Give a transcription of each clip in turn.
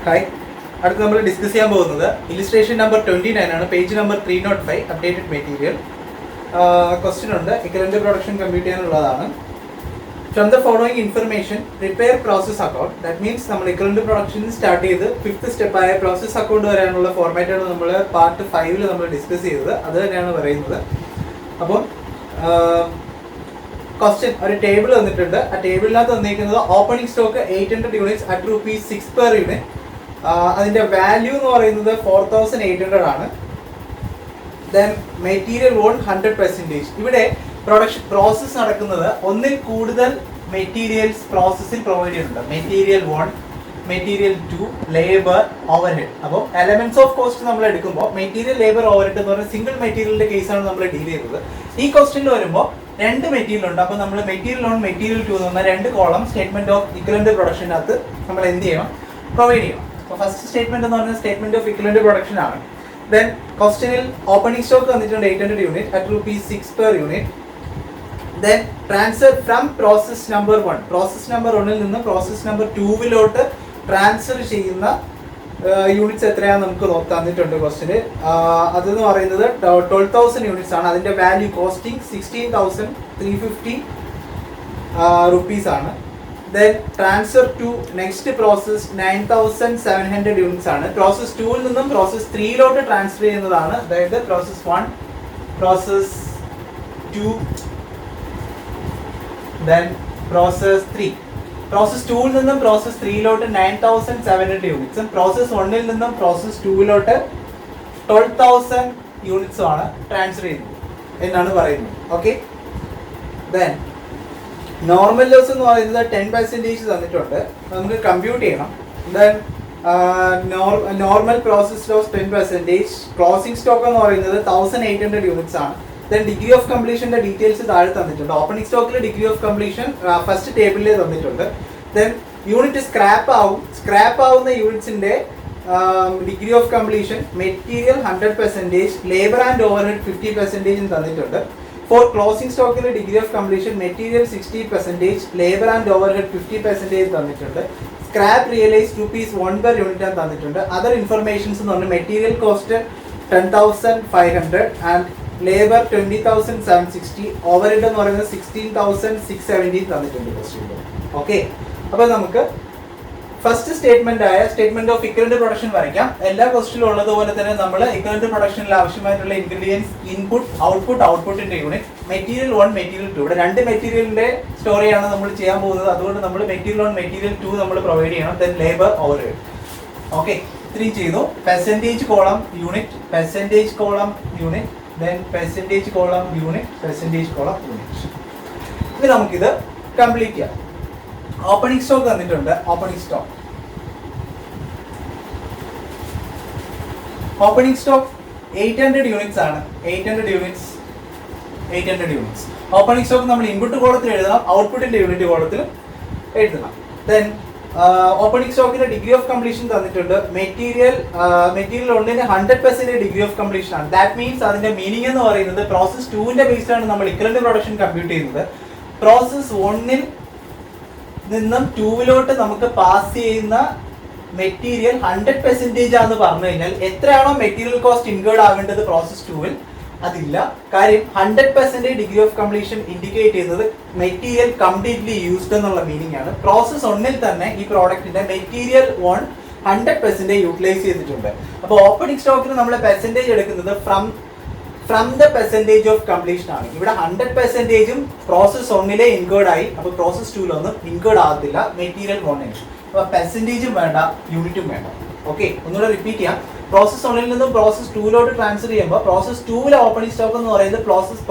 Hi, അടുത്ത് നമ്മൾ discuss ചെയ്യാൻ പോകുന്നത് ഇലിസ്ട്രേഷൻ നമ്പർ 29 ആണ്, page number 305, updated material. Question ഉണ്ട്, ഇക്വലന്റ് പ്രൊഡക്ഷൻ കമ്പ്യൂട്ട് ചെയ്യാനുള്ളതാണ്. From the following information prepare process account. That means നമ്മൾ ഇക്വലന്റ് പ്രൊഡക്ഷൻ സ്റ്റാർട്ട് ചെയ്ത് 5th സ്റ്റെപ്പായ പ്രോസസ് അക്കൗണ്ട് വരാനുള്ള ഫോർമാറ്റാണ് നമ്മൾ പാർട്ട് 5 നമ്മൾ ഡിസ്കസ് ചെയ്തത്. അത് തന്നെയാണ് പറയുന്നത്. അപ്പോൾ ക്വസ്റ്റ്യൻ ഒരു ടേബിൾ തന്നിട്ടുണ്ട്. ആ ടേബിളിനകത്ത് തന്നിരിക്കുന്നത് opening stock 800 units at ₹6 per unit. അതിന്റെ വാല്യൂ എന്ന് പറയുന്നത് 4800 ആണ്. Then material one 100%. ഇവിടെ പ്രൊഡക്ഷൻ പ്രോസസ് നടക്കുന്നത് ഒന്നിൽ കൂടുതൽ മെറ്റീരിയൽസ് പ്രോസസ്സിൽ പ്രൊവൈഡ് ചെയ്യുന്നുണ്ട്. Material 1, material 2, labour, overhead. അപ്പോൾ എലമെന്റ്സ് ഓഫ് കോസ്റ്റ് നമ്മൾ എടുക്കുമ്പോൾ മെറ്റീരിയൽ, ലേബർ, ഓവർഹെഡ് എന്ന് പറയുന്ന സിംഗിൾ മെറ്റീരിയലിന്റെ കേസാണ് നമ്മൾ ഡീൽ ചെയ്തത്. ഈ ക്വസ്റ്റ്യനിൽ വരുമ്പോൾ 2 മെറ്റീരിയൽ ഉണ്ട്. അപ്പോൾ നമ്മൾ മെറ്റീരിയൽ 1, മെറ്റീരിയൽ 2 എന്ന് പറഞ്ഞാൽ 2 കോളം സ്റ്റേറ്റ്മെന്റ് ഓഫ് ഇക്വലന്റ് പ്രൊഡക്ഷനകത്ത് നമ്മൾ എന്ത് ചെയ്യണം, പ്രൊവൈഡ് ചെയ്യണം. അപ്പോൾ ഫസ്റ്റ് സ്റ്റേറ്റ്മെന്റ് എന്ന് പറഞ്ഞാൽ സ്റ്റേറ്റ്മെന്റ് ഓഫ് ഇക്വലന്റ് പ്രൊഡക്ഷൻ ആണ്. ദെൻ ക്വസ്റ്റ്യനിൽ ഓപ്പണിംഗ് സ്റ്റോക്ക് തന്നിട്ടുണ്ട് 800 unit at ₹6 per unit. Then transfer from process number 1, process number 1ൽ നിന്ന് പ്രോസസ് നമ്പർ 2 ട്രാൻസ്ഫർ ചെയ്യുന്ന യൂണിറ്റ്സ് എത്രയാണെന്ന് നമുക്ക് തന്നിട്ടുണ്ട് ക്വസ്റ്റ്യന്. അതെന്ന് പറയുന്നത് 12,000 യൂണിറ്റ്സ് ആണ്. അതിന്റെ വാല്യൂ കോസ്റ്റിംഗ് 16,350 rupees ആണ്. Then transfer to next process 9,700 units ആണ്. പ്രോസസ് 2ൽ നിന്നും പ്രോസസ് 3 ട്രാൻസ്ഫർ ചെയ്യുന്നതാണ്. അതായത് process 1, process 2, then process 3. Process 2ൽ നിന്നും പ്രോസസ് 3 9,700 യൂണിറ്റ്സും പ്രോസസ് 1ൽ നിന്നും പ്രോസസ് 2 12,000 യൂണിറ്റ്സും ആണ് ട്രാൻസ്ഫർ ചെയ്യുന്നത് എന്നാണ് പറയുന്നത്. ഓക്കെ, ദെൻ നോർമൽ ലോസ് എന്ന് പറയുന്നത് 10% തന്നിട്ടുണ്ട്. നമുക്ക് കമ്പ്യൂട്ട് ചെയ്യണം. Then normal process loss 10%. Closing stock എന്ന് പറയുന്നത് 1,800 യൂണിറ്റ്സ് ആണ്. ദെൻ ഡിഗ്രി ഓഫ് കംപ്ലീഷന്റെ ഡീറ്റെയിൽസ് താഴെ തന്നിട്ടുണ്ട്. ഓപ്പണിംഗ് സ്റ്റോക്കിൽ ഡിഗ്രി ഓഫ് കംപ്ലീഷൻ ഫസ്റ്റ് ടേബിളിൽ തന്നിട്ടുണ്ട്. ദെൻ യൂണിറ്റ് സ്ക്രാപ്പ് ആവുന്ന യൂണിറ്റ്സിന്റെ degree of completion material 100%, labour and overhead 50% തന്നിട്ടുണ്ട്. ഫോർ ക്ലോസിംഗ് സ്റ്റോക്കിൽ degree of completion material 60%, labour and overhead 50% തന്നിട്ടുണ്ട്. സ്ക്രാപ്പ് റിയലൈസ് ₹1 പെർ യൂണിറ്റ് തന്നിട്ടുണ്ട്. അതർ ഇൻഫർമേഷൻസ് എന്ന് പറഞ്ഞാൽ material cost 10,500 and labour 20,760, overhead എന്ന് പറയുന്നത് 16,670 തന്നിട്ടുണ്ട് ക്വസ്റ്റ്യനിൽ. ഓക്കെ, അപ്പോൾ നമുക്ക് ഫസ്റ്റ് സ്റ്റേറ്റ്മെന്റ് ആയ സ്റ്റേറ്റ്മെന്റ് ഓഫ് ഇക്വലന്റ് പ്രൊഡക്ഷൻ വരയ്ക്കാം. എല്ലാ ക്വസ്റ്റ്യനിലും ഉള്ളതുപോലെ തന്നെ നമ്മൾ ഇക്വലന്റ് പ്രൊഡക്ഷനിൽ ആവശ്യമായിട്ടുള്ള ഇൻഗ്രീഡിയൻസ്, ഇൻപുട്ട്, ഔട്ട്പുട്ടിന്റെ യൂണിറ്റ്, മെറ്റീരിയൽ 1, മെറ്റീരിയൽ 2. ഇവിടെ 2 മെറ്റീരിയലിന്റെ സ്റ്റോറിയാണ് നമ്മൾ ചെയ്യാൻ പോകുന്നത്. അതുകൊണ്ട് നമ്മൾ മെറ്റീരിയൽ 1, മെറ്റീരിയൽ 2 നമ്മൾ പ്രൊവൈഡ് ചെയ്യണം. Then labour, overhead. ഓക്കെ, ഇത്രയും ചെയ്തു. Percentage column unit, percentage column unit, then percentage column unit, percentage column unit. ഇനി നമുക്കിത് കംപ്ലീറ്റ് ചെയ്യാം. ഓപ്പണിംഗ് സ്റ്റോക്ക് തന്നിട്ടുണ്ട്. ഓപ്പണിംഗ് സ്റ്റോക്ക് 800 യൂണിറ്റ്സ് ആണ്. 800 യൂണിറ്റ്സ്. ഓപ്പണിംഗ് സ്റ്റോക്ക് നമ്മൾ ഇൻപുട്ട് കോളത്തിൽ എഴുതണം, ഔട്ട്പുട്ടിന്റെ യൂണിറ്റ് കോളത്തിൽ എഴുതണം. ദെൻ ഓപ്പണിംഗ് സ്റ്റോക്കിന്റെ ഡിഗ്രി ഓഫ് കംപ്ലീഷൻ തന്നിട്ടുണ്ട്. മെറ്റീരിയൽ 1ന് 100% ഡിഗ്രി ഓഫ് കംപ്ലീഷൻ ആണ്. ദാറ്റ് മീൻസ് അതിന്റെ മീനിങ് എന്ന് പറയുന്നത് പ്രോസസ് 2ന്റെ ബേസിലാണ് നമ്മൾ ഇക്വലന്റ് പ്രൊഡക്ഷൻ കമ്പ്യൂട്ട് ചെയ്യുന്നത്. പ്രോസസ് 1ൽ നിന്നും 2 നമുക്ക് പാസ് ചെയ്യുന്ന മെറ്റീരിയൽ 100% ആണെന്ന് പറഞ്ഞു കഴിഞ്ഞാൽ എത്രയാണോ മെറ്റീരിയൽ കോസ്റ്റ് ഇൻകേർഡ് ആവേണ്ടത് പ്രോസസ് 2ൽ അതില്ല. കാര്യം 100% ഡിഗ്രി ഓഫ് കംപ്ലീഷൻ ഇൻഡിക്കേറ്റ് ചെയ്യുന്നത് മെറ്റീരിയൽ കംപ്ലീറ്റ്ലി യൂസ്ഡ് എന്നുള്ള മീനിങ് ആണ്. പ്രോസസ് 1ൽ തന്നെ ഈ പ്രോഡക്റ്റിന്റെ മെറ്റീരിയൽ 1 100% യൂട്ടിലൈസ് ചെയ്തിട്ടുണ്ട്. അപ്പോൾ ഓപ്പണിംഗ് സ്റ്റോക്കിന് നമ്മൾ പെർസെന്റേജ് എടുക്കുന്നത് from the percentage of completion ആണ്. ഇവിടെ 100%ഉം പ്രോസസ് 1ലെ ഇൻകേർഡ് ആയി. അപ്പോൾ പ്രോസസ് 2ലൊന്നും ഇൻകേർഡ് ആകത്തില്ല മെറ്റീരിയൽ 1. അപ്പോൾ പെർസെന്റേജും വേണ്ട, യൂണിറ്റും വേണ്ട. ഓക്കെ, ഒന്നുകൂടെ റിപ്പീറ്റ് ചെയ്യാം. പ്രോസസ് 1ൽ നിന്നും പ്രോസസ് 2 ട്രാൻസ്ഫർ ചെയ്യുമ്പോൾ പ്രോസസ് 2ലെ ഓപ്പണിംഗ് സ്റ്റോക്ക് എന്ന് പറയുന്നത് പ്രോസസ്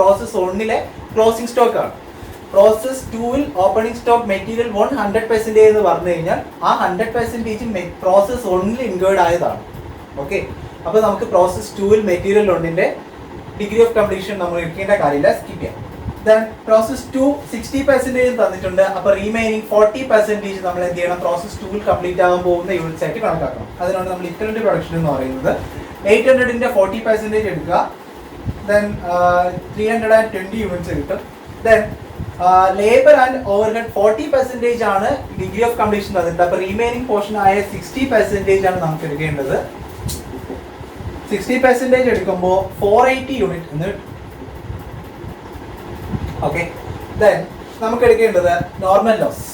1ലെ ക്ലോസിംഗ് സ്റ്റോക്ക് ആണ്. പ്രോസസ് 2ൽ ഓപ്പണിംഗ് സ്റ്റോക്ക് മെറ്റീരിയൽ 1 100% എന്ന് പറഞ്ഞു കഴിഞ്ഞാൽ ആ 100% പ്രോസസ് 1ൽ ഇൻകേർഡ് ആയതാണ്. ഓക്കെ, അപ്പോൾ നമുക്ക് പ്രോസസ് 2ൽ മെറ്റീരിയൽ 1ന്റെ ഡിഗ്രി ഓഫ് കംപ്ലീഷൻ നമ്മൾ എടുക്കേണ്ട കാര്യമില്ല, സ്കിപ്പ് ചെയ്യാം. ദെൻ പ്രോസസ് 2 60% തന്നിട്ടുണ്ട്. അപ്പോൾ റിമൈനിങ് 40% നമ്മൾ എന്ത് ചെയ്യണം, പ്രോസസ് 2ൽ കംപ്ലീറ്റ് ആകാൻ പോകുന്ന യൂണിറ്റ്സ് ആയിട്ട് കണക്കാക്കണം. അതിനാണ് നമ്മൾ ഇക്വലന്റ് പ്രൊഡക്ഷൻ എന്ന് പറയുന്നത്. 800ന്റെ 40% എടുക്കുക. ദെൻ 320 യൂണിറ്റ്സ് കിട്ടും. ദെൻ ലേബർ ആൻഡ് ഓവർഹെഡ് 40% ആണ് ഡിഗ്രി ഓഫ് കംപ്ലീഷൻ തന്നിട്ട്. അപ്പൊ റിമൈനിങ് പോർഷൻ ആയ 60% ആണ് നമുക്ക് എടുക്കേണ്ടത്. 60% എടുക്കുമ്പോൾ 480 യൂണിറ്റ് എന്ന് കിട്ടും. ഓക്കെ, ദെൻ നമുക്ക് എടുക്കേണ്ടത് നോർമൽ ലോസ്,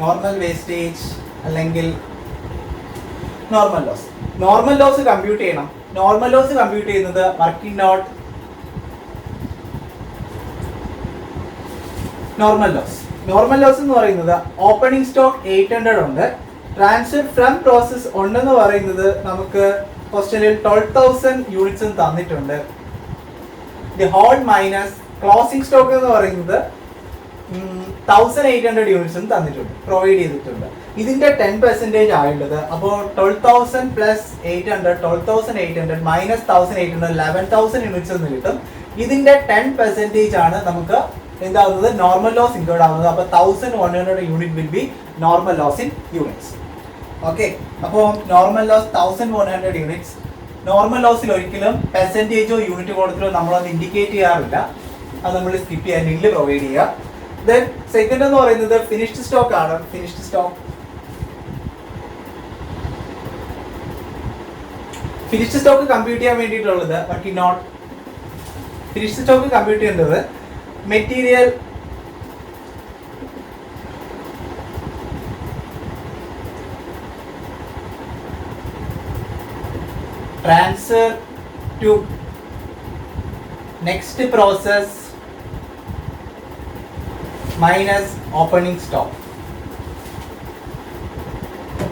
നോർമൽ വേസ്റ്റേജ് അല്ലെങ്കിൽ normal loss. Normal loss compute ചെയ്യണം. നോർമൽ ലോസ് കമ്പ്യൂട്ട് ചെയ്യുന്നത് working note normal loss. Normal loss എന്ന് പറയുന്നത് ഓപ്പണിംഗ് സ്റ്റോക്ക് 800 ഉണ്ട്. ട്രാൻസ്ഫർ ഫ്രം പ്രോസസ് ഉണ്ടെന്ന് പറയുന്നത് നമുക്ക് ക്വസ്റ്റ്യനിൽ 12,000 യൂണിറ്റ്സും തന്നിട്ടുണ്ട്. The whole minus closing stock എന്ന് പറയുന്നത് 1,800 യൂണിറ്റ്സും തന്നിട്ടുണ്ട്, പ്രൊവൈഡ് ചെയ്തിട്ടുണ്ട്. ഇതിന്റെ 10% ആയുള്ളത്. അപ്പോൾ 12,000 പ്ലസ് 800, 12,800 മൈനസ് 1,800, 11,000 യൂണിറ്റ്സ് എന്ന് കിട്ടും. ഇതിന്റെ 10% ആണ് നമുക്ക് എന്താവുന്നത് നോർമൽ ലോസ് ഇൻക്ലൂഡ് ആവുന്നത്. അപ്പോൾ 1,100 unit will be normal loss in units. Okay, അപ്പോൾ നോർമൽ ലോസ് 1,100 യൂണിറ്റ്സ്. നോർമൽ ലോസിൽ ഒരിക്കലും പെർസെൻറ്റേജോ യൂണിറ്റ് കൊടുത്തിട്ടോ നമ്മളത് ഇൻഡിക്കേറ്റ് ചെയ്യാറില്ല. അത് നമ്മൾ സ്കിപ്പ് ചെയ്യാൻ ലിങ്ക് പ്രൊവൈഡ് ചെയ്യുക. ദെൻ സെക്കൻഡ് എന്ന് പറയുന്നത് ഫിനിഷ്ഡ് സ്റ്റോക്ക് ആണ്. Finished stock finished stock compute ചെയ്യാൻ വേണ്ടിയിട്ടുള്ളത് working note. Finished stock compute ചെയ്യേണ്ടത് material transfer to next process minus opening stock.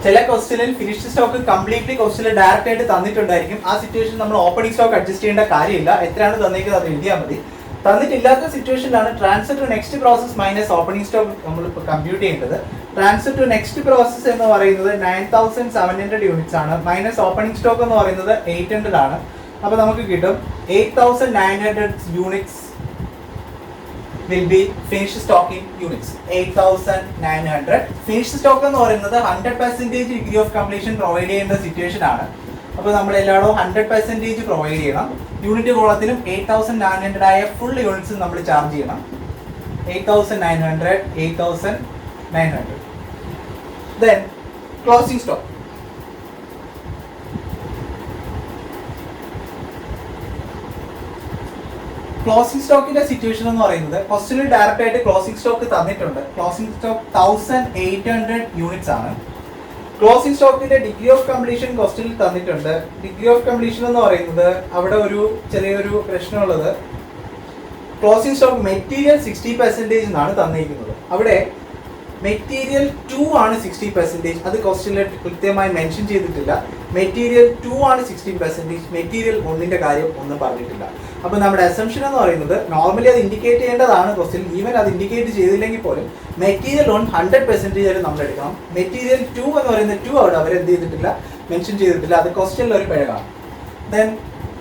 ചില ക്വസ്റ്റ്യനിൽ ഫിനിഷ്ഡ് സ്റ്റോക്ക് കംപ്ലീറ്റ്ലി ക്വസ്റ്റ്യനിൽ ഡയറക്റ്റ് ആയിട്ട് തന്നിട്ടുണ്ടായിരിക്കും. ആ സിറ്റുവേഷൻ നമ്മൾ ഓപ്പണിംഗ് സ്റ്റോക്ക് അഡ്ജസ്റ്റ് ചെയ്യേണ്ട കാര്യമില്ല. എത്രയാണ് തന്നിരിക്കുന്നത് അത് എഴുതിയാൽ മതി. തന്നിട്ടില്ലാത്ത സിറ്റുവേഷനിലാണ് transfer to next process minus opening stock നമ്മൾ കമ്പ്യൂട്ട് ചെയ്യേണ്ടത്. ട്രാൻസ്ഫർ ടു നെക്സ്റ്റ് പ്രോസസ് എന്ന് പറയുന്നത് 9,700 യൂണിറ്റ്സ് ആണ്. മൈനസ് ഓപ്പണിംഗ് സ്റ്റോക്ക് എന്ന് പറയുന്നത് 800 ആണ്. അപ്പോൾ നമുക്ക് കിട്ടും 8,900 units will be finished stock in units. 8,900 finished stock എന്ന് പറയുന്നത് 100% ഡിഗ്രി ഓഫ് കംപ്ലീഷൻ പ്രൊവൈഡ് ചെയ്യേണ്ട സിറ്റുവേഷൻ ആണ്. അപ്പോൾ നമ്മൾ എല്ലായിടവും 100% പ്രൊവൈഡ് ചെയ്യണം. യൂണിറ്റ് കോളത്തിലും 8,900 ആയ ഫുൾ യൂണിറ്റ്സ് നമ്മൾ ചാർജ് ചെയ്യണം. 8,900, 8,900. Then closing stock. ക്ലോസിംഗ് സ്റ്റോക്കിന്റെ സിറ്റുവേഷൻ എന്ന് പറയുന്നത് ക്വസ്റ്റ്യനിൽ ഡയറക്റ്റ് ആയിട്ട് ക്ലോസിംഗ് സ്റ്റോക്ക് തന്നിട്ടുണ്ട്. ക്ലോസിംഗ് സ്റ്റോക്ക് 1,800 യൂണിറ്റ്സ് ആണ്. ക്ലോസിംഗ് സ്റ്റോക്കിന്റെ ഡിഗ്രി ഓഫ് കംപ്ലീഷൻ ക്വസ്റ്റ്യനിൽ തന്നിട്ടുണ്ട്. ഡിഗ്രി ഓഫ് കംപ്ലീഷൻ എന്ന് പറയുന്നത് അവിടെ ഒരു ചെറിയൊരു പ്രശ്നമുള്ളത്, ക്ലോസിംഗ് സ്റ്റോക്ക് മെറ്റീരിയൽ 60% എന്നാണ് തന്നിരിക്കുന്നത്. അവിടെ മെറ്റീരിയൽ 2 ആണ് 60%. അത് ക്വസ്റ്റ്യനിൽ കൃത്യമായി മെൻഷൻ ചെയ്തിട്ടില്ല. മെറ്റീരിയൽ 2 ആണ് 60%, മെറ്റീരിയൽ 1ന്റെ കാര്യം ഒന്നും പറഞ്ഞിട്ടില്ല. അപ്പോൾ നമ്മുടെ അസംഷൻ എന്ന് പറയുന്നത് നോർമലി അത് ഇൻഡിക്കേറ്റ് ചെയ്യേണ്ടതാണ് ക്വസ്റ്റ്യൻ. ഈവൻ അത് ഇൻഡിക്കേറ്റ് ചെയ്തില്ലെങ്കിൽ പോലും മെറ്റീരിയൽ 1 100% ആയിട്ട് നമ്മൾ എടുക്കണം. മെറ്റീരിയൽ 2 എന്ന് പറയുന്നത് 2 അവിടെ അവരെന്ത് ചെയ്തിട്ടില്ല, മെൻഷൻ ചെയ്തിട്ടില്ല. അത് ക്വസ്റ്റ്യനിൽ ഒരു പിഴകാണ്. ദെൻ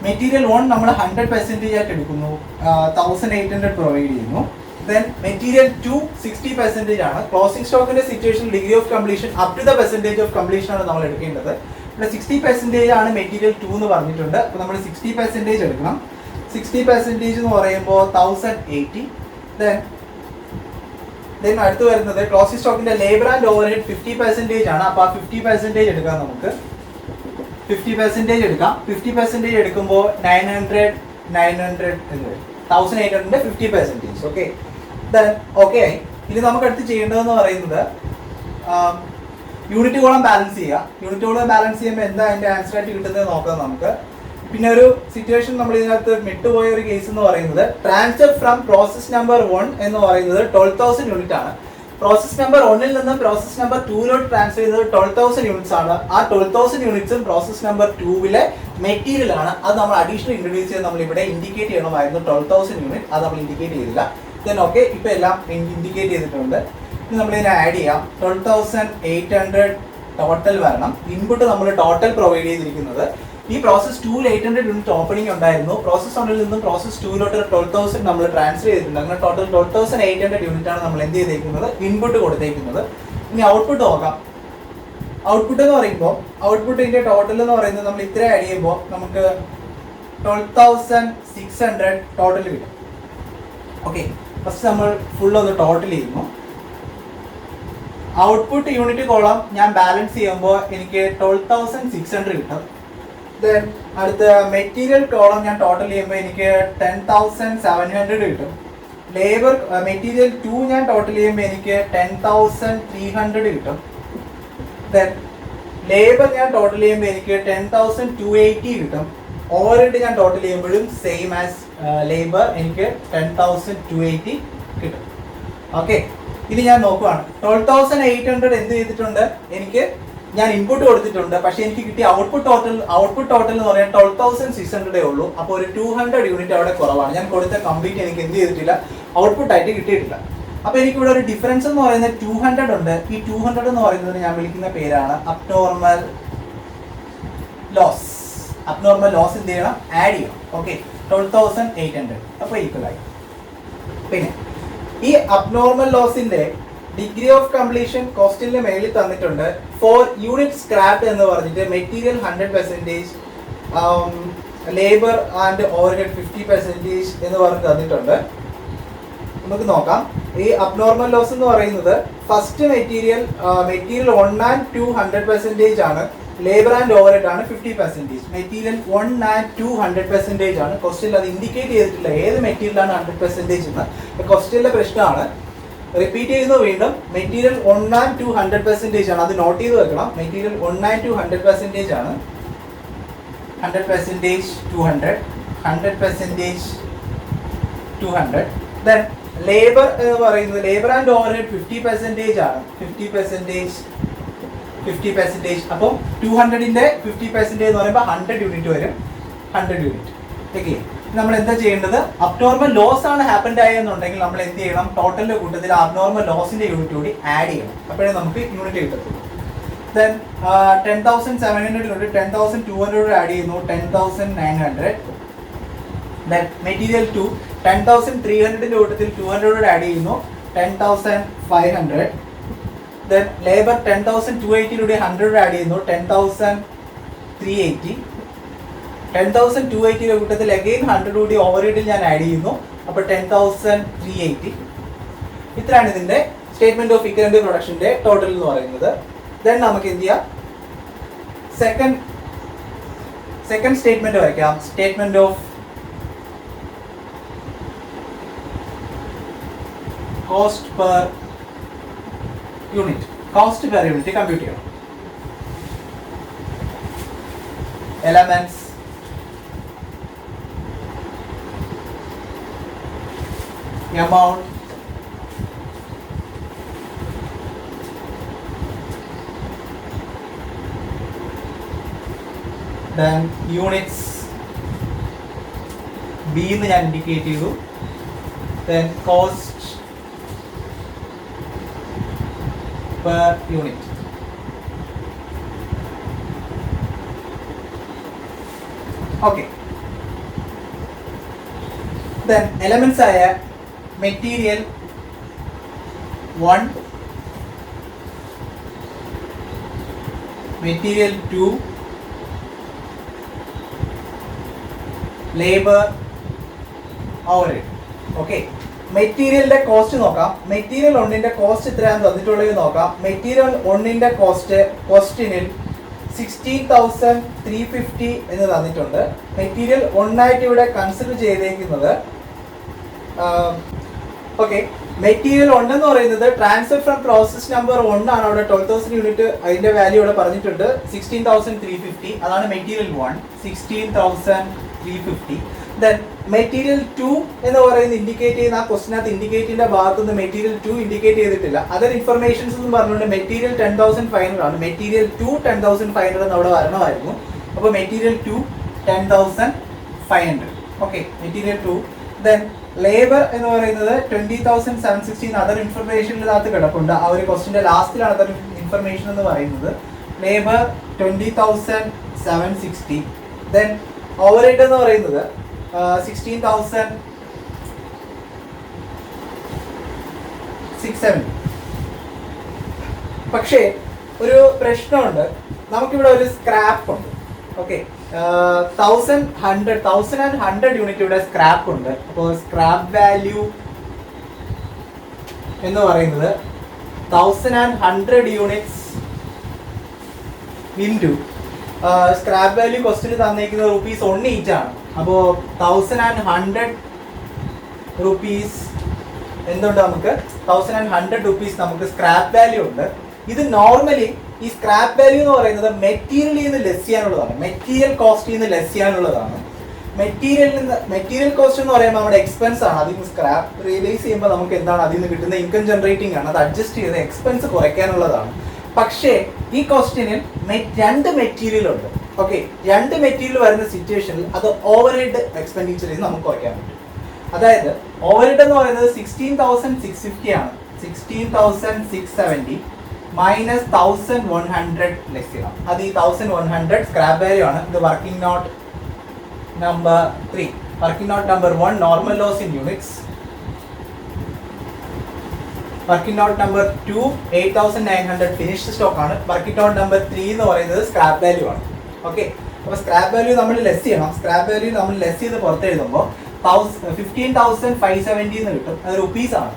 മെറ്റീരിയൽ 1 നമ്മൾ 100% ആയിട്ട് എടുക്കുന്നു, 1,800 പ്രൊവൈഡ് ചെയ്യുന്നു. Then material 2 60% ആണ്. ക്ലോസിംഗ് സ്റ്റോക്കിന്റെ situation degree of completion up to the percentage of completion ആണ് നമ്മൾ എടുക്കേണ്ടത്. ഇവിടെ 60% ആണ് മെറ്റീരിയൽ 2 എന്ന് പറഞ്ഞിട്ടുണ്ട്. അപ്പോൾ നമ്മൾ 60% എടുക്കണം. 60% എന്ന് പറയുമ്പോൾ 1,080. ദെൻ അടുത്ത് വരുന്നത് ക്ലോസിംഗ് സ്റ്റോക്കിന്റെ ലേബർ ആൻഡ് ഓവർഹെഡ് 50% ആണ്. അപ്പോൾ ആ 50% എടുക്കാം. നമുക്ക് 50% എടുക്കാം. 50% എടുക്കുമ്പോൾ 900 എന്ന് വരും. 1,800ന്റെ 50%. ഓക്കെ, ഓക്കെ ആയി. ഇനി നമുക്ക് അടുത്ത് ചെയ്യേണ്ടതെന്ന് പറയുന്നത് യൂണിറ്റ് കോളം ബാലൻസ് ചെയ്യുക. യൂണിറ്റ് കോളം ബാലൻസ് ചെയ്യുമ്പോൾ എന്താ അതിന്റെ ആൻസർ ആയിട്ട് കിട്ടുന്നത് നോക്കാം നമുക്ക്. പിന്നെ ഒരു സിറ്റുവേഷൻ നമ്മൾ ഇതിനകത്ത് വിട്ടുപോയ ഒരു കേസ് എന്ന് പറയുന്നത് ട്രാൻസ്ഫർ ഫ്രം പ്രോസസ് നമ്പർ 1 എന്ന് പറയുന്നത് 12,000 യൂണിറ്റ് ആണ്. പ്രോസസ് നമ്പർ 1ൽ നിന്നും പ്രോസസ് നമ്പർ 2 ട്രാൻസ്ഫർ ചെയ്തത് 12,000 യൂണിറ്റ്സ് ആണ്. ആ 12,000 യൂണിറ്റ്സും പ്രോസസ് നമ്പർ 2 മെറ്റീരിയൽ ആണ്. അത് നമ്മൾ അഡീഷണൽ ഇൻട്രൊഡ്യൂസ് ചെയ്ത് നമ്മൾ ഇവിടെ ഇൻഡിക്കേറ്റ് ചെയ്യണമായിരുന്നു 12,000 യൂണിറ്റ്. അത് നമ്മൾ ഇൻഡിക്കേറ്റ് ചെയ്തില്ല. ദെൻ ഓക്കെ, ഇപ്പൊ എല്ലാം ഇൻഡിക്കേറ്റ് ചെയ്തിട്ടുണ്ട്. ഇനി നമ്മൾ ഇതിനെ ആഡ് ചെയ്യാം. 12,800 ടോട്ടൽ വരണം. ഇൻപുട്ട് നമ്മൾ ടോട്ടൽ പ്രൊവൈഡ് ചെയ്തിരിക്കുന്നത് ഈ പ്രോസസ് 2ൽ 800 യൂണിറ്റ് ഓപ്പണിംഗ് ഉണ്ടായിരുന്നു. പ്രോസസ് 1ൽ നിന്നും പ്രോസസ് 2 12,000 നമ്മൾ ട്രാൻസ്ഫർ ചെയ്തിട്ടുണ്ട്. അങ്ങനെ ടോട്ടൽ 12,800 യൂണിറ്റ് ആണ് നമ്മൾ എന്ത് ചെയ്തേക്കുന്നത്, ഇൻപുട്ട് കൊടുത്തേക്കുന്നത്. ഇനി ഔട്ട്പുട്ട് നോക്കാം. ഔട്ട്പുട്ട് എന്ന് പറയുമ്പോൾ ഔട്ട്പുട്ടിന്റെ ടോട്ടൽ എന്ന് പറയുന്നത് നമ്മൾ ഇത്ര ആഡ് ചെയ്യുമ്പോൾ നമുക്ക് 12,600 ടോട്ടൽ കിട്ടും. ഓക്കെ, ഫസ്റ്റ് നമ്മൾ ഫുൾ ഒന്ന് ടോട്ടൽ ചെയ്യുന്നു. ഔട്ട്പുട്ട് യൂണിറ്റ് കോളം ഞാൻ ബാലൻസ് ചെയ്യുമ്പോൾ എനിക്ക് 12,600 കിട്ടും. ദെൻ അടുത്ത മെറ്റീരിയൽ കോളം ഞാൻ ടോട്ടൽ ചെയ്യുമ്പോൾ എനിക്ക് 10,700 കിട്ടും. ലേബർ മെറ്റീരിയൽ 2 ഞാൻ ടോട്ടൽ ചെയ്യുമ്പോൾ എനിക്ക് 10,300 കിട്ടും. ദെൻ ലേബർ ഞാൻ ടോട്ടൽ ചെയ്യുമ്പോൾ എനിക്ക് 10,280 കിട്ടും. ഓവർഹെഡ് ഞാൻ ടോട്ടൽ ചെയ്യുമ്പോഴും സെയിം ആസ് ലേബർ എനിക്ക് 10,280 കിട്ടും. ഓക്കെ, ഇനി ഞാൻ നോക്കുവാണ് 12,800 എന്ത് ചെയ്തിട്ടുണ്ട്, എനിക്ക് ഞാൻ ഇൻപുട്ട് കൊടുത്തിട്ടുണ്ട്. പക്ഷേ എനിക്ക് കിട്ടിയ ഔട്ട്പുട്ട് ടോട്ടൽ എന്ന് പറയാൻ 12,600 ഉള്ളൂ. അപ്പോൾ ഒരു 200 യൂണിറ്റ് അവിടെ കുറവാണ്. ഞാൻ കൊടുത്ത കംപ്ലീറ്റ് എനിക്ക് എന്ത് ചെയ്തിട്ടില്ല, ഔട്ട്പുട്ട് ആയിട്ട് കിട്ടിയിട്ടില്ല. അപ്പോൾ എനിക്കിവിടെ ഒരു ഡിഫറൻസ് എന്ന് പറയുന്നത് 200 ഉണ്ട്. ഈ 200 എന്ന് പറയുന്നത് ഞാൻ വിളിക്കുന്ന പേരാണ് അബ്നോർമൽ ലോസ്. അബ്നോർമൽ ലോസ് എന്ത് ചെയ്യണം, ആഡ് ചെയ്യണം. ഓക്കെ, 12,800 അപ്പോൾ ഈക്വൽ ആയി. പിന്നെ ഈ അബ്നോർമൽ ലോസിന്റെ ഡിഗ്രി ഓഫ് കംപ്ലീഷൻ കോസ്റ്റിന്റെ മേളിൽ തന്നിട്ടുണ്ട്. ഫോർ യൂണിറ്റ് സ്ക്രാപ്പ് എന്ന് പറഞ്ഞിട്ട് മെറ്റീരിയൽ 100%, ലേബർ ആൻഡ് ഓവർഹെഡ് 50% എന്ന് പറഞ്ഞ് തന്നിട്ടുണ്ട്. നമുക്ക് നോക്കാം. ഈ അബ്നോർമൽ ലോസ് എന്ന് പറയുന്നത് ഫസ്റ്റ് മെറ്റീരിയൽ 1 and 2 100% ആണ്. ലേബർ ആൻഡ് ഓവർഹെഡ് ആണ് 50%. മെറ്റീരിയൽ 1 and 2 100% ആണ്. ക്വസ്റ്റ്യനിൽ അത് ഇൻഡിക്കേറ്റ് ചെയ്തിട്ടില്ല ഏത് മെറ്റീരിയലാണ് 100% എന്ന്. ക്വസ്റ്റ്യനിലെ പ്രശ്നമാണ്. റിപ്പീറ്റ് ചെയ്യുന്നു വീണ്ടും. മെറ്റീരിയൽ 1 and 2 100% ആണ്. അത് നോട്ട് ചെയ്ത് വെക്കണം. മെറ്റീരിയൽ 1 and 2 100% ആണ്. 100% 200, 100% 200. ദെൻ ലേബർ എന്ന് പറയുന്നത് ലേബർ ആൻഡ് ഓവർഹെഡ് 50% ആണ്. 50%. അപ്പം 200ന്റെ 50% എന്ന് പറയുമ്പോൾ 100 യൂണിറ്റ് വരും. 100 യൂണിറ്റ്. ഓക്കെ, നമ്മൾ എന്താ ചെയ്യേണ്ടത്, അബ്നോർമൽ ലോസ് ആണ് ഹാപ്പൻഡ് ആയെന്നുണ്ടെങ്കിൽ നമ്മൾ എന്ത് ചെയ്യണം, ടോട്ടലിന്റെ കൂട്ടത്തിൽ അബ്നോർമൽ ലോസിന്റെ യൂണിറ്റ് കൂടി ആഡ് ചെയ്യണം. അപ്പോഴേ നമുക്ക് യൂണിറ്റ് കിട്ടത്തുള്ളൂ. ദെൻ 10,700 കൊണ്ട് 10,200 ആഡ് ചെയ്യുന്നു, 10,900. ദെൻ മെറ്റീരിയൽ 2 10,300ന്റെ കൂട്ടത്തിൽ 200 ആഡ് ചെയ്യുന്നു, 10,500. ദെൻ ലേബർ 10,280 100 ആഡ് ചെയ്യുന്നു, 10,380. 10,280 കൂട്ടത്തിൽ അഗെയിൻ 100 കൂടി ഓവർഹെഡിൽ ഞാൻ ആഡ് ചെയ്യുന്നു, അപ്പോൾ 10,380. ഇത്രയാണ് ഇതിന്റെ സ്റ്റേറ്റ്മെന്റ് ഓഫ് ഇക്കണോമിക് പ്രൊഡക്ഷന്റെ ടോട്ടൽ എന്ന് പറയുന്നത്. ദെൻ നമുക്ക് എന്ത് ചെയ്യാം, സെക്കൻഡ് സ്റ്റേറ്റ്മെന്റ് വരയ്ക്കാം. Statement of cost per unit. Cost per unit compute ചെയ്യണം. Elements, amount, then units, B എന്ന് ഞാൻ ഇൻഡിക്കേറ്റ് ചെയ്തു. then cost per unit. Okay, then elements ആയ material 1, material 2, labour, overhead. Okay, മെറ്റീരിയലിന്റെ കോസ്റ്റ് നോക്കാം. മെറ്റീരിയൽ 1ന്റെ കോസ്റ്റ് എത്രയാണെന്ന് തന്നിട്ടുള്ളത് നോക്കാം. മെറ്റീരിയൽ 1ന്റെ ക്വസ്റ്റ്യനിൽ 16,350 എന്ന് തന്നിട്ടുണ്ട്. മെറ്റീരിയൽ 1 ആയിട്ട് ഇവിടെ കൺസിഡർ ചെയ്തേക്കുന്നത് ഓക്കെ, മെറ്റീരിയൽ 1 എന്ന് പറയുന്നത് ട്രാൻസ്ഫർ ഫ്രം പ്രോസസ് നമ്പർ 1 ആണ്. അവിടെ 12,000 യൂണിറ്റ് അതിന്റെ വാല്യൂ ഇവിടെ പറഞ്ഞിട്ടുണ്ട്. 16,350 അതാണ് മെറ്റീരിയൽ 1, 16,350. ദെൻ മെറ്റീരിയൽ 2 എന്ന് പറയുന്നത് ഇൻഡിക്കേറ്റ് ചെയ്യുന്ന ആ ക്വസ്റ്റിനകത്ത് ഇൻഡിക്കേറ്റിന്റെ ഭാഗത്തുനിന്ന് മെറ്റീരിയൽ 2 ഇൻഡിക്കേറ്റ് ചെയ്തിട്ടില്ല. അതർ ഇൻഫർമേഷൻസ് എന്ന് പറഞ്ഞുകൊണ്ട് മെറ്റീരിയൽ 10,500 ആണ്. മെറ്റീരിയൽ 2 10,500 എന്ന് അവിടെ വരണമായിരുന്നു. അപ്പോൾ material 2 10,500. Okay, material 2. Then labour എന്ന് പറയുന്നത് 20,760 അതർ ഇൻഫർമേഷനിനകത്ത് കിടപ്പുണ്ട്. ആ ഒരു ക്വസ്റ്റിന്റെ ലാസ്റ്റിലാണ് അതർ ഇൻഫർമേഷൻ എന്ന് പറയുന്നത്. ലേബർ 20,760. ദെൻ ഓവർഹെഡ് എന്ന് പറയുന്നത് 16,670. പക്ഷേ ഒരു പ്രശ്നമുണ്ട്. നമുക്കിവിടെ ഒരു സ്ക്രാപ്പ് ഉണ്ട്. ഓക്കെ, 1,100 യൂണിറ്റ് ഇവിടെ സ്ക്രാപ്പ് ഉണ്ട്. അപ്പോൾ സ്ക്രാപ്പ് വാല്യൂ എന്ന് പറയുന്നത് 1100 യൂണിറ്റ്സ് ഇൻറ്റു സ്ക്രാപ്പ് വാല്യൂ ക്വസ്റ്റിന് തന്നിരിക്കുന്നത് ₹1 ഈച്ച് ആണ്. അപ്പോൾ 1100 rupees എന്തുണ്ട്, നമുക്ക് 1100 rupees നമുക്ക് സ്ക്രാപ്പ് വാല്യൂ ഉണ്ട്. ഇത് നോർമലി ഈ സ്ക്രാപ്പ് വാല്യൂ എന്ന് പറയുന്നത് മെറ്റീരിയലിൽ നിന്ന് ലെസ് ചെയ്യാനുള്ളതാണ്, മെറ്റീരിയൽ കോസ്റ്റിൽ നിന്ന് ലെസ് ചെയ്യാനുള്ളതാണ്. മെറ്റീരിയൽ കോസ്റ്റ് എന്ന് പറയുമ്പോൾ നമ്മുടെ എക്സ്പെൻസ് ആണ്. അതിൽ നിന്ന് സ്ക്രാപ്പ് റിയലൈസ് ചെയ്യുമ്പോൾ നമുക്ക് എന്താണ് അതിൽ നിന്ന് കിട്ടുന്ന ഇൻകം ജനറേറ്റിംഗ് ആണ്. അത് അഡ്ജസ്റ്റ് ചെയ്ത് എക്സ്പെൻസ് കുറയ്ക്കാനുള്ളതാണ്. പക്ഷേ ഈ ക്വസ്റ്റ്യനിൽ 2 മെറ്റീരിയൽ ഉണ്ട്. ഓക്കെ, 2 മെറ്റീരിയൽ വരുന്ന സിറ്റുവേഷനിൽ അത് ഓവർ ഹെഡ് എക്സ്പെൻഡിച്ചറിൽ നമുക്ക് കുറയ്ക്കാൻ പറ്റും. അതായത് ഓവർ ഹെഡ് എന്ന് പറയുന്നത് 16,650 ആണ്. 16,670 മൈനസ് 1,100 ലെസ് ചെയ്യണം. അത് ഈ 1,100 സ്ക്രാപ്പ് വാല്യൂ ആണ്. ഇത് working note number 3. Working note number 1 normal loss in units. Working note number 2 8,900 finished stock ആണ്. വർക്കിംഗ് നോട്ട് നമ്പർ 3 എന്ന് പറയുന്നത് സ്ക്രാപ്പ് വാല്യൂ ആണ്. ഓക്കെ, അപ്പോൾ സ്ക്രാപ്പ് വാല്യൂ നമ്മൾ ലെസ് ചെയ്യണം. സ്ക്രാപ്പ് വാല്യൂ നമ്മൾ ലെസ് ചെയ്ത് പുറത്ത് എഴുതുമ്പോൾ 15,570 എന്ന് കിട്ടും. അത് റുപ്പീസ് ആണ്.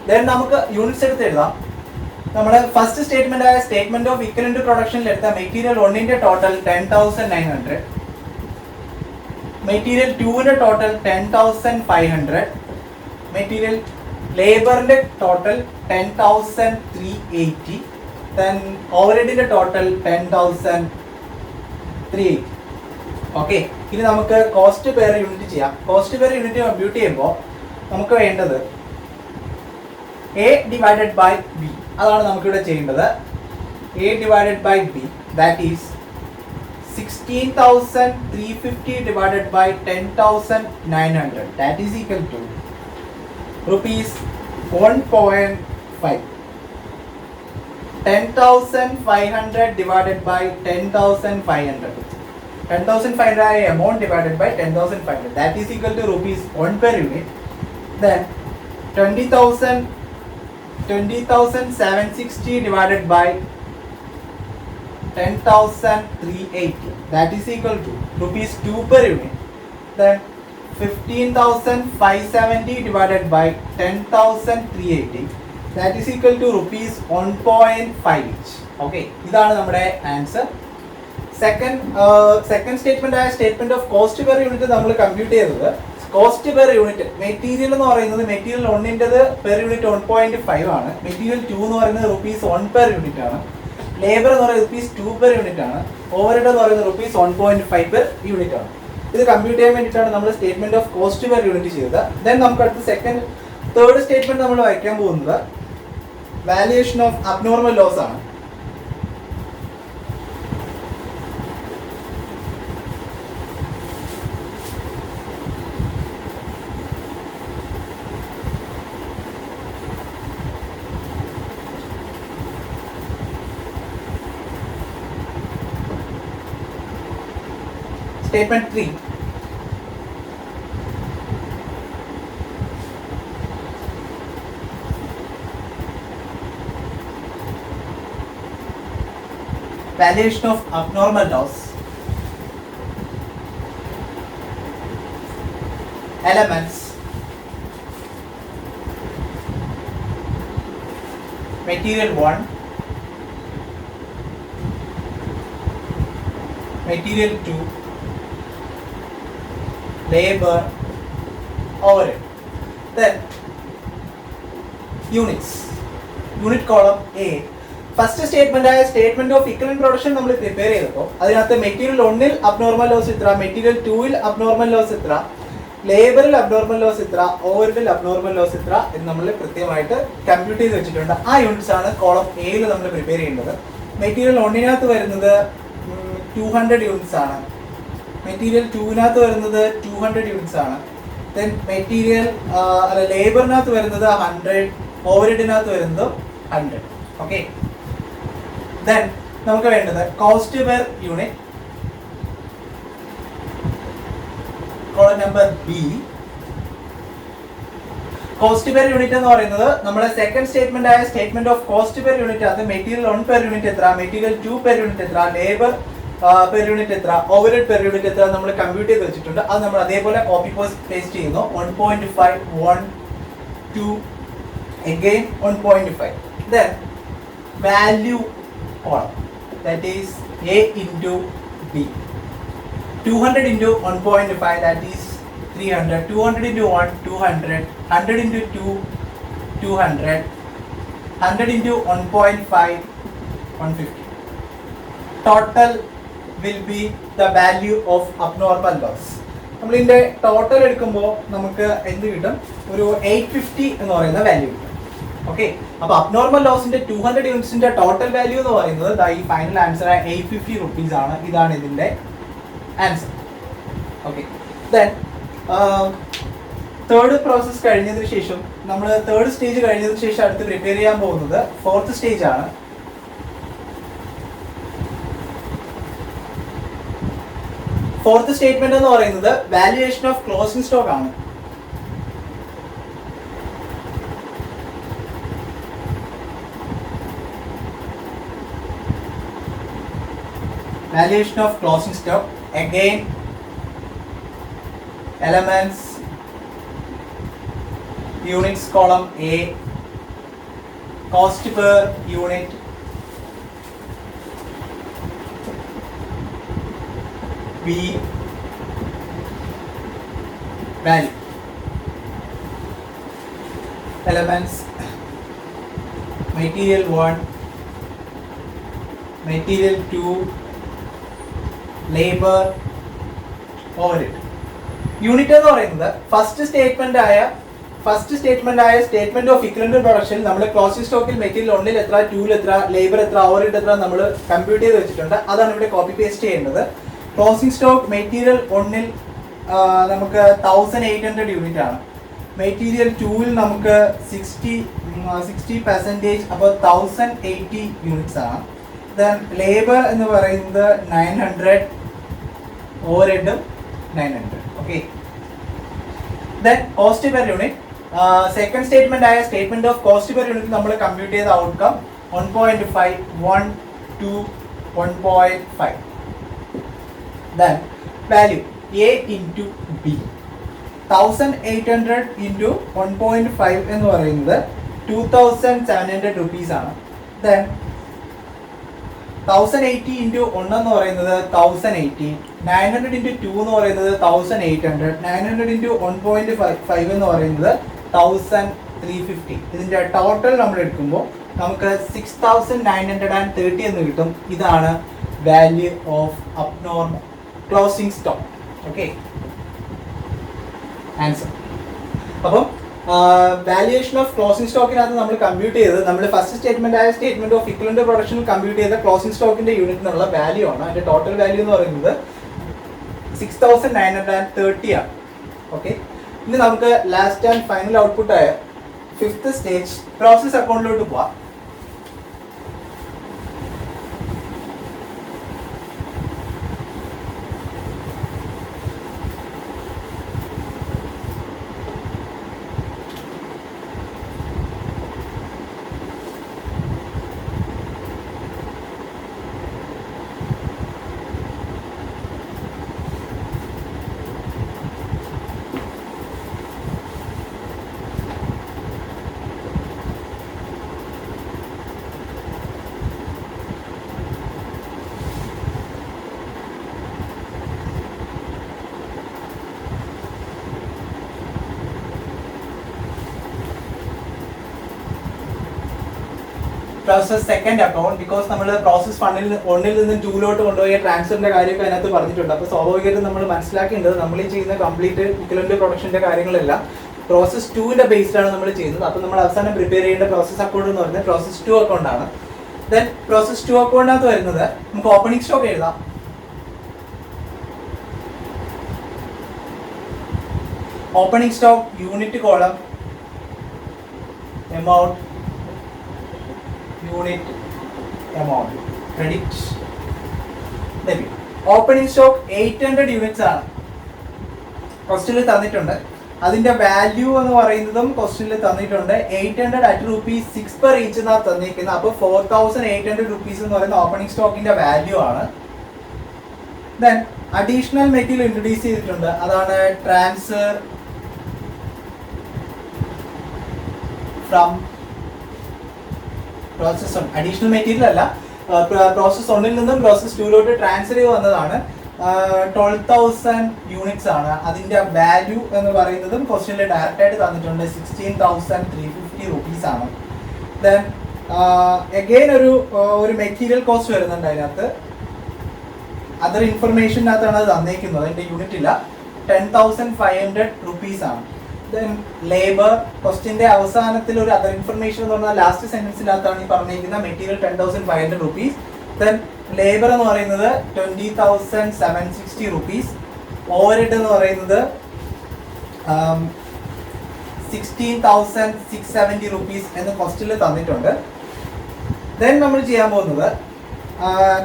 ദെൻ നമുക്ക് യൂണിറ്റ്സ് എടുത്ത് എഴുതാം. നമ്മുടെ ഫസ്റ്റ് സ്റ്റേറ്റ്മെന്റ് ആയ സ്റ്റേറ്റ്മെന്റ് ഓഫ് ഇക്വലന്റ് പ്രൊഡക്ഷനിൽ എടുത്ത മെറ്റീരിയൽ 1ന്റെ ടോട്ടൽ 10,900, മെറ്റീരിയൽ 2ന്റെ ടോട്ടൽ 10,500, മെറ്റീരിയൽ ലേബറിന്റെ ടോട്ടൽ 10,380, ദെൻ ഓവർഹെഡിന്റെ ടോട്ടൽ 10,380. ഓക്കെ, ഇനി നമുക്ക് കോസ്റ്റ് പെർ യൂണിറ്റ് ചെയ്യാം. കോസ്റ്റ് പെർ യൂണിറ്റ് കമ്പ്യൂട്ട് ചെയ്യുമ്പോൾ നമുക്ക് വേണ്ടത് A divided by B. അതാണ് നമുക്കിവിടെ ചെയ്യേണ്ടത്. A divided by B, that is 16,350 divided by 10,900, that is equal to rupees 1.5. 10,500 divided by 10,500. 10,500 amount divided by 10,500, that is equal to rupees 1 per unit. Then 20,760 divided by 10,380, that is equal to rupees 2 per unit. Then 15,570 divided by 10,380, that is equal to rupees 1.5 each. Okay, ഇതാണ് നമ്മുടെ answer. Second statement ആയ statement of cost per unit നമ്മൾ compute ചെയ്തത്. Cost per unit material എന്ന് പറയുന്നത് material 1ൻ്റെത് per unit 1.5 ആണ്. Material 2 എന്ന് പറയുന്നത് ₹1 പെർ യൂണിറ്റ് ആണ്. ലേബർ എന്ന് പറയുന്നത് ₹2 പെർ യൂണിറ്റ് ആണ്. ഓവർഹെഡ് എന്ന് പറയുന്നത് ₹1.5 പെർ യൂണിറ്റ് ആണ്. ഇത് കമ്പ്യൂട്ട് ചെയ്യാൻ വേണ്ടിയിട്ടാണ് നമ്മൾ statement of cost per unit ചെയ്തത്. ദെൻ നമുക്ക് അടുത്ത തേർഡ് സ്റ്റേറ്റ്മെന്റ് നമ്മൾ വയ്ക്കാൻ പോകുന്നത് വാല്യുവേഷൻ ഓഫ് അബ്നോർമൽ ലോസ് ആണ്. Statement 3. Valuation of abnormal loss. Elements. Material 1. Material 2. Labor, overhead. Then units. Unit column A. First statement ആയ സ്റ്റേറ്റ്മെന്റ് ഓഫ് ഇക്വലന്റ് പ്രൊഡക്ഷൻ നമ്മൾ prepare ചെയ്തപ്പോൾ അതിനകത്ത് മെറ്റീരിയൽ 1ൽ അബ്നോർമൽ ലോസ് ഇത്ര, മെറ്റീരിയൽ 2ൽ അബ്നോർമൽ ലോസ് ഇത്ര, ലേബറിൽ abnormal loss ഇത്ര, ഓവർഹെഡിൽ abnormal loss ഇത്ര എന്ന് നമ്മൾ കൃത്യമായിട്ട് കമ്പ്യൂട്ട് ചെയ്ത് വെച്ചിട്ടുണ്ട്. ആ യൂണിറ്റ്സ് ആണ് കോളം എയിൽ നമ്മൾ പ്രിപ്പയർ ചെയ്യേണ്ടത്. മെറ്റീരിയൽ 1നകത്ത് വരുന്നത് 200 യൂണിറ്റ്സ് ആണ്. മെറ്റീരിയൽ 2നകത്ത് വരുന്നത് 200 യൂണിറ്റ്സ് ആണ്. ദെൻ മെറ്റീരിയൽ ലേബറിനകത്ത് വരുന്നത് 100, ഓവർഹെഡിനകത്ത് വരുന്നത് 100. ഓക്കെ, ദെൻ നമുക്ക് വേണ്ടത് cost per unit. Column number B. Cost per unit എന്ന് പറയുന്നത് നമ്മുടെ സെക്കൻഡ് സ്റ്റേറ്റ്മെന്റ് ആയ statement of cost per unit അത് മെറ്റീരിയൽ 1 പെർ യൂണിറ്റ് എത്ര, മെറ്റീരിയൽ 2 പെർ യൂണിറ്റ് എത്ര, ലേബർ പെർ യൂണിറ്റ് എത്ര, ഓവർഹെഡ് പെർ യൂണിറ്റ് എത്ര നമ്മൾ കമ്പ്യൂട്ട് ചെയ്ത് വെച്ചിട്ടുണ്ട്. അത് നമ്മൾ അതേപോലെ കോപ്പി പേസ്റ്റ് ചെയ്യുന്നു. 1.5, 1, 2 again 1.5. Then value column, that is A into B. 200 into 1.5, that is 300. 200 into 1, 200. 100 into 2, 200. 100 into 1.5, 150. Total will be the value of abnormal loss. നമ്മൾ ഇതിൻ്റെ ടോട്ടൽ എടുക്കുമ്പോൾ നമുക്ക് എന്ത് കിട്ടും? ഒരു 850 എന്ന് പറയുന്ന വാല്യൂ കിട്ടും. ഓക്കെ, അപ്പോൾ അബ്നോർമൽ ലോസിന്റെ 200 യൂണിറ്റ്സിന്റെ ടോട്ടൽ വാല്യൂ എന്ന് പറയുന്നത് ഈ ഫൈനൽ ആൻസർ 850 റുപ്പീസ് ആണ്. ഇതാണ് ഇതിന്റെ answer. Okay, then third process കഴിഞ്ഞതിന് ശേഷം നമ്മൾ തേർഡ് സ്റ്റേജ് കഴിഞ്ഞതിന് ശേഷം അടുത്ത് പ്രിപ്പയർ ചെയ്യാൻ പോകുന്നത് ഫോർത്ത് സ്റ്റേജ് ആണ്. ഫോർത്ത് സ്റ്റേറ്റ്മെന്റ് എന്ന് പറയുന്നത് വാല്യുവേഷൻ ഓഫ് ക്ലോസിംഗ് സ്റ്റോക്ക് ആണ്. Valuation of closing stock, again elements, units column A, cost per unit, B, value. Elements, material 1, material 2, labor, overhead. Unit എന്ന് പറയുന്നത് ഫസ്റ്റ് സ്റ്റേറ്റ്മെന്റ് ആയ statement of equivalent production നമ്മൾ closing സ്റ്റോക്കിൽ material 1 എത്ര, 2 എത്ര, labour എത്ര, overhead എത്ര നമ്മൾ കമ്പ്യൂട്ട് ചെയ്ത് വെച്ചിട്ടുണ്ട്. അതാണ് ഇവിടെ കോപ്പി പേസ്റ്റ് ചെയ്യേണ്ടത്. ക്ലോസിംഗ് സ്റ്റോക്ക് മെറ്റീരിയൽ 1 നമുക്ക് 1800 യൂണിറ്റ് ആണ്. മെറ്റീരിയൽ 2 നമുക്ക് 60%, അപ്പോൾ 1080 യൂണിറ്റ്സ് ആണ്. ദെൻ ലേബർ എന്ന് പറയുന്നത് 900, ഓവർഹെഡും 900. Okay, then cost per unit second statement ആയ statement of cost per unit നമ്മൾ കമ്പ്യൂട്ട് ചെയ്ത outcome 1.5, 1 to 1.5. Then value A into B. 1800 into 1.5 എന്ന് പറയുന്നത് 2700 റുപ്പീസ് ആണ്. ദെൻ 1080 into 1 എന്ന് പറയുന്നത് 1080. 900 into 2 എന്ന് പറയുന്നത് 1800. 900 into 1.5 എന്ന് പറയുന്നത് 1350. ഇതിന്റെ ടോട്ടൽ നമ്മൾ എടുക്കുമ്പോൾ നമുക്ക് 6930 എന്ന് കിട്ടും. ഇതാണ് value of abnormal closing stock. Okay, answer. അപ്പം വാല്യുവേഷൻ ഓഫ് ക്ലോസിംഗ് സ്റ്റോക്കിനകത്ത് നമ്മൾ കമ്പ്യൂട്ട് ചെയ്തത് നമ്മൾ ഫസ്റ്റ് സ്റ്റേറ്റ്മെന്റ് ആയ statement of equivalent production compute ചെയ്ത ക്ലോസിംഗ് സ്റ്റോക്കിന്റെ യൂണിറ്റിനുള്ള വാല്യൂ ആണ്. അതിന്റെ ടോട്ടൽ വാല്യൂ എന്ന് പറയുന്നത് 6930 ആണ്. ഓക്കെ, ഇനി നമുക്ക് ലാസ്റ്റ് ആൻഡ് ഫൈനൽ ഔട്ട്പുട്ട് ആയ ഫിഫ്ത്ത് സ്റ്റേജ് പ്രോസസ് അക്കൗണ്ടിലോട്ട് പോവാം. പ്രോസസ് സെക്കൻഡ് അക്കൗണ്ട്, ബിക്കോസ് നമ്മൾ പ്രോസസ് 1 നിന്ന് 2 കൊണ്ടുപോയ ട്രാൻസ്ഫറിന്റെ കാര്യമൊക്കെ അതിനകത്ത് പറഞ്ഞിട്ടുണ്ട്. അപ്പോൾ സ്വാഭാവികമായിട്ടും നമ്മൾ മനസ്സിലാക്കേണ്ടത് നമ്മൾ ഈ ചെയ്യുന്ന കംപ്ലീറ്റ് ഇക്വലന്റ് പ്രൊഡക്ഷന്റെ കാര്യങ്ങളെല്ലാം പ്രോസസ് 2ന്റെ ബേസ്ഡാണ് നമ്മൾ ചെയ്യുന്നത്. അപ്പോൾ നമ്മൾ അവസാനം പ്രിപ്പയർ ചെയ്യേണ്ട പ്രോസസ് അക്കൗണ്ട് എന്ന് പറയുന്നത് പ്രോസസ് 2 അക്കൗണ്ട് ആണ്. ദെൻ പ്രോസസ് 2 അക്കൗണ്ടിനകത്ത് വരുന്നത് നമുക്ക് ഓപ്പണിംഗ് സ്റ്റോക്ക് എഴുതാം. Opening stock unit column amount, unit amount, credit debit. Opening stock 800 units ആണ് ക്വസ്റ്റ്യനിൽ തന്നിട്ടുണ്ട്. അതിന്റെ വാല്യൂ എന്ന് പറയുന്നതും ക്വസ്റ്റ്യനിൽ തന്നിട്ടുണ്ട്. 800 at ₹6 per each എന്നാണ് തന്നിരിക്കുന്നത്. അപ്പോൾ 4800 rupees എന്ന് പറയുന്ന ഓപ്പണിംഗ് സ്റ്റോക്കിന്റെ വാല്യൂ ആണ്. ദെൻ അഡീഷണൽ മെറ്റീരിയൽ ഇൻട്രൊഡ്യൂസ് ചെയ്തിട്ടുണ്ട്. അതാണ് transfer from process 1 additional material അല്ല, പ്രോസസ് 1 നിന്നും പ്രോസസ് 2 ട്രാൻസ്ഫർ ചെയ്ത് വന്നതാണ്. 12,000 യൂണിറ്റ്സ് ആണ്. അതിന്റെ വാല്യൂ എന്ന് പറയുന്നതും ക്വസ്റ്റ്യനിൽ ഡയറക്റ്റ് ആയിട്ട് തന്നിട്ടുണ്ട്, 16,350 റുപ്പീസ് ആണ്. ദെൻ അഗെയിൻ ഒരു മെറ്റീരിയൽ കോസ്റ്റ് വരുന്നുണ്ട് അതിനകത്ത്. അതർ ഇൻഫർമേഷനകത്താണ് അത് തന്നേക്കുന്നത്, അതിന്റെ യൂണിറ്റ് ഇല്ല. 10,500 റുപ്പീസ് ആണ്. ദെൻ ലേബർ ക്വസ്റ്റ്യന്റെ അവസാനത്തിൽ ഒരു അതർ ഇൻഫർമേഷൻ എന്ന് പറഞ്ഞാൽ ലാസ്റ്റ് സെന്റൻസിനകത്താണ് ഈ പറഞ്ഞിരിക്കുന്ന മെറ്റീരിയൽ 10,500 റുപ്പീസ്. ദെൻ ലേബർ എന്ന് പറയുന്നത് 20,760 റുപ്പീസ്. ഓവർഹെഡ് എന്ന് പറയുന്നത് 16,670 റുപ്പീസ് എന്ന് ക്വസ്റ്റ്യനിൽ തന്നിട്ടുണ്ട്. ദെൻ നമ്മൾ ചെയ്യാൻ പോകുന്നത്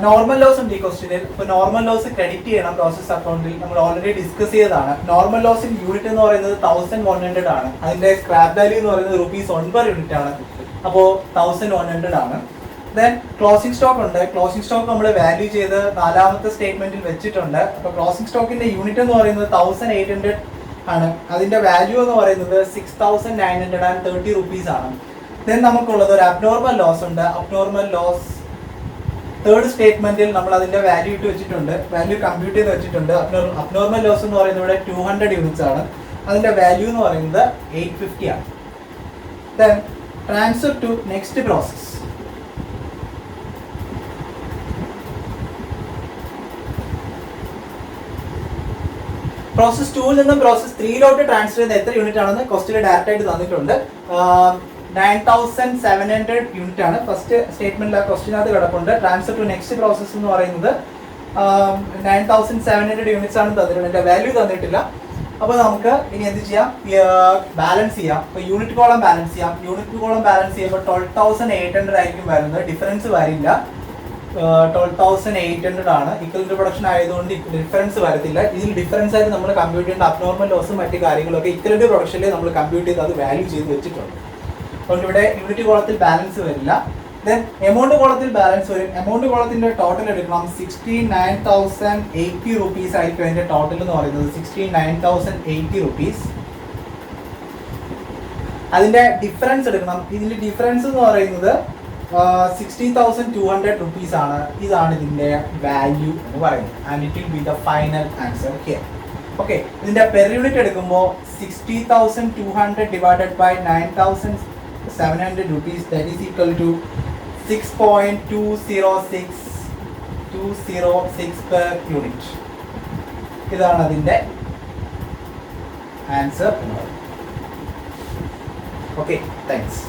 നോർമൽ ലോസ് ഉണ്ട് ഈ ക്വസ്റ്റ്യനിൽ. ഇപ്പോൾ നോർമൽ ലോസ് ക്രെഡിറ്റ് ചെയ്യണം പ്രോസസ് അക്കൗണ്ടിൽ. നമ്മൾ ഓൾറെഡി ഡിസ്കസ് ചെയ്തതാണ്. നോർമൽ ലോസിന്റെ യൂണിറ്റ് എന്ന് പറയുന്നത് 1,100 ആണ്. അതിന്റെ സ്ക്രാപ്പ് വാല്യൂ എന്ന് പറയുന്നത് ₹1 per യൂണിറ്റ് ആണ്. അപ്പോൾ 1,100 ആണ്. ദെൻ ക്ലോസിംഗ് സ്റ്റോക്ക് ഉണ്ട്. ക്ലോസിംഗ് സ്റ്റോക്ക് നമ്മൾ വാല്യൂ ചെയ്ത് 4ാമത്തെ സ്റ്റേറ്റ്മെന്റിൽ വെച്ചിട്ടുണ്ട്. അപ്പോൾ ക്ലോസിംഗ് സ്റ്റോക്കിന്റെ യൂണിറ്റ് എന്ന് പറയുന്നത് 1,800 ആണ്. അതിന്റെ വാല്യൂ എന്ന് പറയുന്നത് 6,930 റുപ്പീസ് ആണ്. ദെൻ നമുക്കുള്ളത് ഒരു അബ്നോർമൽ ലോസ് ഉണ്ട്. അബ്നോർമൽ ലോസ് 3rd സ്റ്റേറ്റ്മെന്റിൽ നമ്മൾ അതിന്റെ വാല്യൂ ഇട്ട് വെച്ചിട്ടുണ്ട്, വാല്യൂ കമ്പ്യൂട്ട് ചെയ്ത് വെച്ചിട്ടുണ്ട്. അബ്നോർമൽ ലോസ് എന്ന് പറയുന്നത് ഇവിടെ 200 യൂണിറ്റ്സ് ആണ്. അതിന്റെ വാല്യൂ എന്ന് പറയുന്നത് 850 ആണ്. Then transfer to next process. Process 2 നിന്നും പ്രോസസ് 3 ട്രാൻസ്ഫർ ചെയ്ത എത്ര യൂണിറ്റ് ആണെന്ന് ക്വസ്റ്റ്യനിൽ ഡയറക്റ്റ് ആയിട്ട് തന്നിട്ടുണ്ട്. 9,700 യൂണിറ്റ് ആണ്. ഫസ്റ്റ് സ്റ്റേറ്റ്മെന്റിൽ ആ ക്വസ്റ്റ്യനകത്ത് കിടപ്പുണ്ട്. ട്രാൻസ്ഫർ ടു നെക്സ്റ്റ് പ്രോസസ് എന്ന് പറയുന്നത് 9,700 യൂണിറ്റ്സ് ആണ് തന്നിട്ടുണ്ട്. അതിന്റെ വാല്യൂ തന്നിട്ടില്ല. അപ്പോൾ നമുക്ക് ഇനി എന്ത് ചെയ്യാം, ബാലൻസ് ചെയ്യാം. ഇപ്പോൾ യൂണിറ്റ് കോളം ബാലൻസ് ചെയ്യാം. യൂണിറ്റ് കോളം ബാലൻസ് ചെയ്യുമ്പോൾ 12,800 ആയിരിക്കും വരുന്നത്. ഡിഫറൻസ് വരില്ല. 12,800 ആണ്. ഇക്വലന്റ് പ്രൊഡക്ഷൻ ആയതുകൊണ്ട് ഡിഫറൻസ് വരത്തില്ല. ഇതിൽ ഡിഫറൻസ് ആയിട്ട് നമ്മൾ കമ്പ്യൂട്ട് ചെയ്യേണ്ട അബ്നോർമൽ ലോസും മറ്റു കാര്യങ്ങളൊക്കെ ഇക്വലന്റ് പ്രൊഡക്ഷനിൽ നമ്മൾ കമ്പ്യൂട്ട് ചെയ്ത് അത് വാല്യൂ ചെയ്ത് വെച്ചിട്ടുണ്ട്. അതുകൊണ്ട് ഇവിടെ യൂണിറ്റ് കോളത്തിൽ ബാലൻസ് വരില്ല. ദെൻ എമൗണ്ട് കോളത്തിൽ ബാലൻസ് വരും. എമൗണ്ട് കോളത്തിന്റെ ടോട്ടൽ എടുക്കണം. 69,080 റുപ്പീസ് ആയിരിക്കും അതിന്റെ ടോട്ടൽ എന്ന് പറയുന്നത്. 69,080 റുപ്പീസ്. അതിന്റെ ഡിഫറൻസ് എടുക്കണം. ഇതിന്റെ ഡിഫറൻസ് എന്ന് പറയുന്നത് 60,200 റുപ്പീസ് ആണ്. ഇതാണ് ഇതിന്റെ വാല്യൂ എന്ന് പറയുന്നത്. And it will be the final answer here. Okay, ഇതിന്റെ പെർ യൂണിറ്റ് എടുക്കുമ്പോൾ 60,200 divided by 9,700 rupees, that is equal to 6.206 per unit. ഇതാണ് അതിന്റെ ആൻസർ. Okay, thanks.